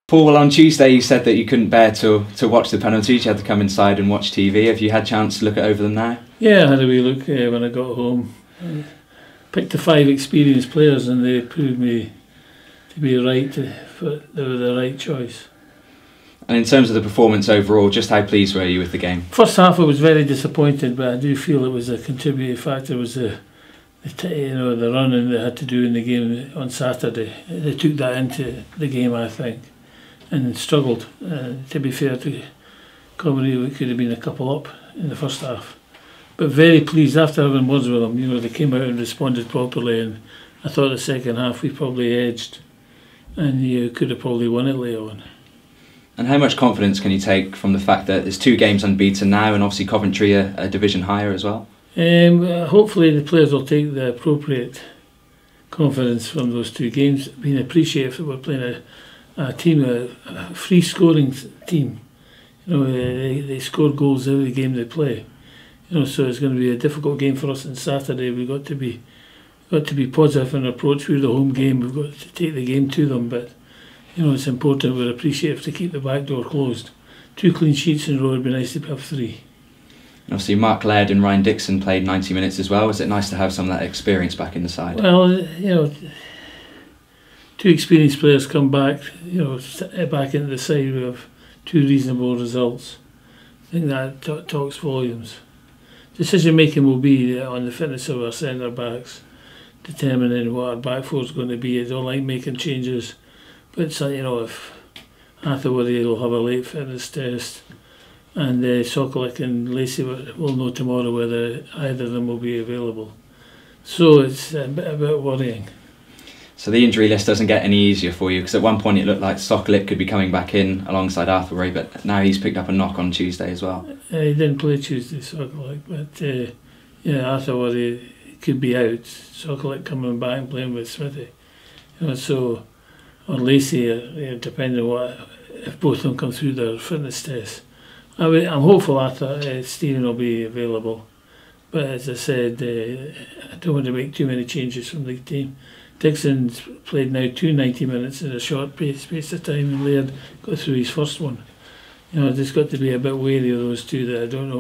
Paul, well, on Tuesday you said that you couldn't bear to watch the penalties. You had to come inside and watch TV. Have you had a chance to look over them now? Yeah, I had a wee look when I got home. I picked the 5 experienced players and they proved me to be right. They were the right choice. And in terms of the performance overall, just how pleased were you with the game? First half I was very disappointed, but I do feel it was a contributing factor. Was the running they had to do in the game on Saturday. They took that into the game, I think, and struggled. To be fair to Coventry, it could have been a couple up in the first half. But very pleased after having words with them. They came out and responded properly, and I thought the second half we probably edged, and you could have probably won it later on. And how much confidence can you take from the fact that there's 2 games unbeaten now, and obviously Coventry a division higher as well? Hopefully the players will take the appropriate confidence from those 2 games, being appreciative that we're playing a team, a free scoring team. They score goals every game they play. So it's going to be a difficult game for us on Saturday. We've got to be positive in our approach. We're the home game. We've got to take the game to them, but it's important. We're appreciative to keep the back door closed. 2 clean sheets in a row would be nice to have 3. And obviously Mark Laird and Ryan Dixon played 90 minutes as well. Was it nice to have some of that experience back in the side? Well, 2 experienced players come back, back into the side with 2 reasonable results. I think that talks volumes. Decision making will be on the fitness of our centre backs, determining what our back four is going to be. I don't like making changes, but if Atherworthy will have a late fitness test, and Sturrock and Lacey will know tomorrow whether either of them will be available. So it's a bit worrying. So the injury list doesn't get any easier for you, because at one point it looked like Sturrock could be coming back in alongside Atherworthy, but now he's picked up a knock on Tuesday as well. He didn't play Tuesday, Sturrock, but Atherworthy could be out. Sturrock coming back and playing with Smithy. Or Lacey, depending on if both of them come through their fitness test. I'm hopeful Stephen will be available, but as I said, I don't want to make too many changes from the team. Dixon's played now 2 90 minutes in a short space of time, and Laird got through his first one. Just got to be a bit wary of those 2 that I don't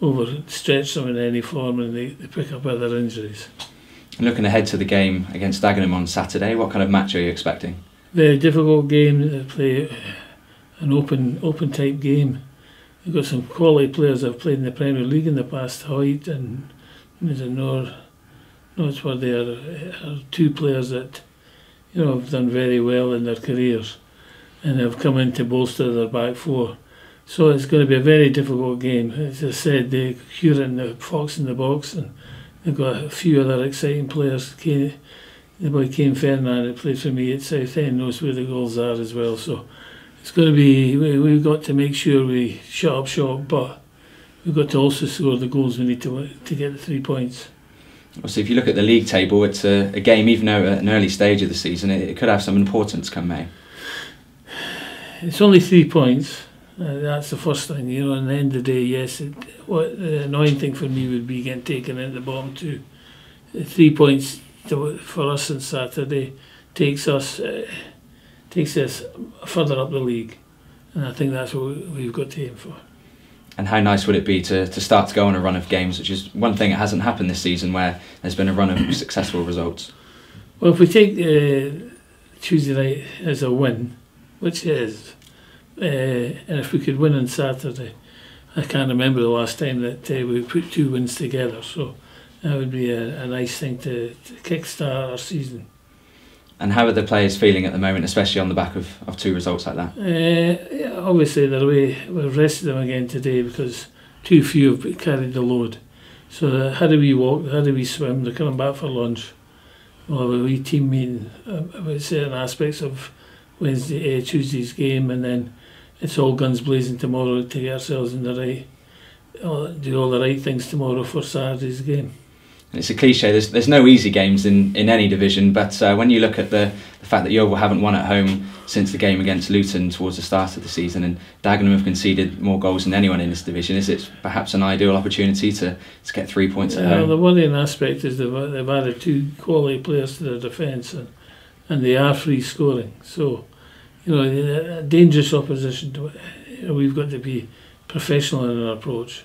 overstretch them in any form and they pick up other injuries. And looking ahead to the game against Dagenham on Saturday, what kind of match are you expecting? Very difficult game. They play an open type game. We've got some quality players that have played in the Premier League in the past. Hoyt and Norsworthy are 2 players that have done very well in their careers and have come in to bolster their back four. So it's going to be a very difficult game. As I said, they Curate and the Fox in the box, and they've got a few other exciting players. The boy Kane Ferdinand that plays for me at Southend knows where the goals are as well. So it's going to be, we've got to make sure we shut up shop, but we've got to also score the goals we need to get the 3 points. So if you look at the league table, it's a game, even though at an early stage of the season, it could have some importance come May. It's only 3 points. That's the first thing, and at the end of the day, yes, what the annoying thing for me would be getting taken in the bottom 2. 3 points for us on Saturday takes us further up the league, and I think that's what we've got to aim for. And how nice would it be to start to go on a run of games, which is one thing that hasn't happened this season, where there's been a run of successful results? Well, if we take Tuesday night as a win, which it is, and if we could win on Saturday, I can't remember the last time that we put 2 wins together, so that would be a nice thing to kick-start our season. And how are the players feeling at the moment, especially on the back of 2 results like that? Obviously, we've rested them again today because too few have carried the load. So how do we walk, how do we swim? They're coming back for lunch. We'll have a wee team meeting about certain aspects of Tuesday's game, and then it's all guns blazing tomorrow to get ourselves in do all the right things tomorrow for Saturday's game. It's a cliche, there's no easy games in any division, but when you look at the fact that Yeovil haven't won at home since the game against Luton towards the start of the season, and Dagenham have conceded more goals than anyone in this division, is it perhaps an ideal opportunity to get 3 points at home? The worrying aspect is they've added 2 quality players to their defence, and they are free scoring, so a dangerous opposition. We've got to be professional in our approach.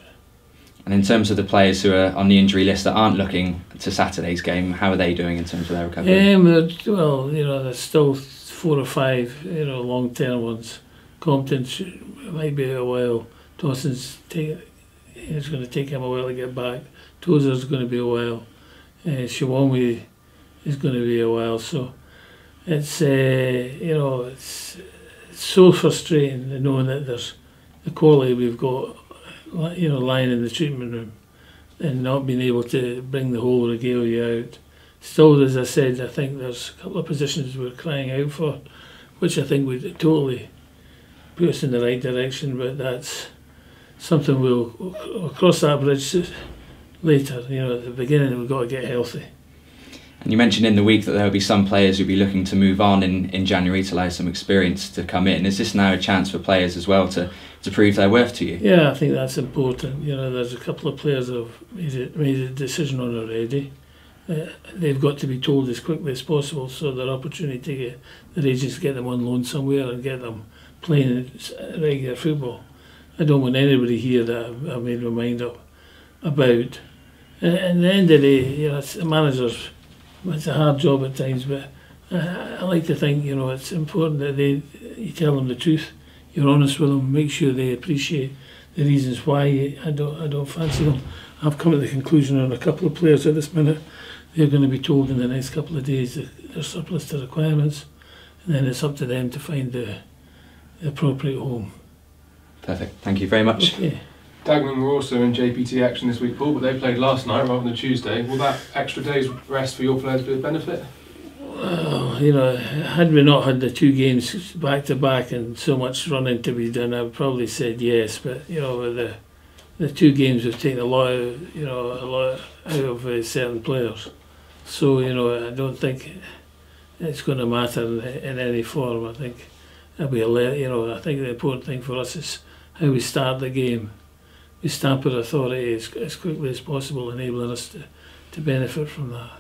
And in terms of the players who are on the injury list that aren't looking to Saturday's game, how are they doing in terms of their recovery? Well, there's still 4 or 5, long-term ones. Compton might be a while. Dawson's it's going to take him a while to get back. Tozer's going to be a while. Shiwami is going to be a while. So it's it's so frustrating knowing that there's the quality we've got, lying in the treatment room and not being able to bring the whole regalia out. Still, as I said, I think there's a couple of positions we're crying out for, which I think would totally put us in the right direction, but that's something we'll cross that bridge later. At the beginning we've got to get healthy. And you mentioned in the week that there will be some players who'll be looking to move on in January to allow some experience to come in. Is this now a chance for players as well to prove their worth to you? Yeah, I think that's important. There's a couple of players who have made a decision on already. They've got to be told as quickly as possible, so their opportunity to get their agents get them on loan somewhere and get them playing regular football. I don't want anybody here that I've made my mind up about. And at the end of the day, it's the managers. It's a hard job at times, but I like to think it's important that you tell them the truth. You're honest with them. Make sure they appreciate the reasons why I don't fancy them. I've come to the conclusion on a couple of players at this minute. They're going to be told in the next couple of days that they're surplus to requirements, and then it's up to them to find the appropriate home. Perfect. Thank you very much. Okay. Dagenham were also in JPT action this week, Paul, but they played last night rather than Tuesday. Will that extra day's rest for your players be a benefit? Well, had we not had the 2 games back to back and so much running to be done, I would probably said yes. But with the 2 games have taken a lot out of certain players. So I don't think it's going to matter in any form. I think it'll be I think the important thing for us is how we start the game. We stamp our authority as quickly as possible, enabling us to benefit from that.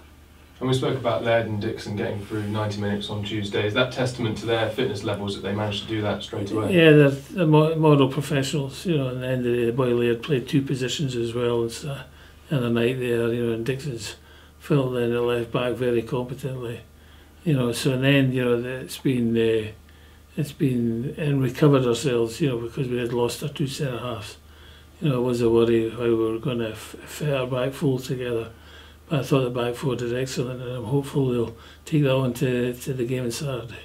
And we spoke about Laird and Dixon getting through 90 minutes on Tuesday. Is that testament to their fitness levels that they managed to do that straight away? Yeah, they're model professionals. At the end of the day, the boy Laird played 2 positions as well. And the night there, and Dixon's filled in at left back very competently. So in the end, it's been and recovered ourselves. Because we had lost our 2 centre halves. It was a worry how we were going to fit our back four together. But I thought the back four did excellent, and I'm hopeful they'll take that on to the game on Saturday.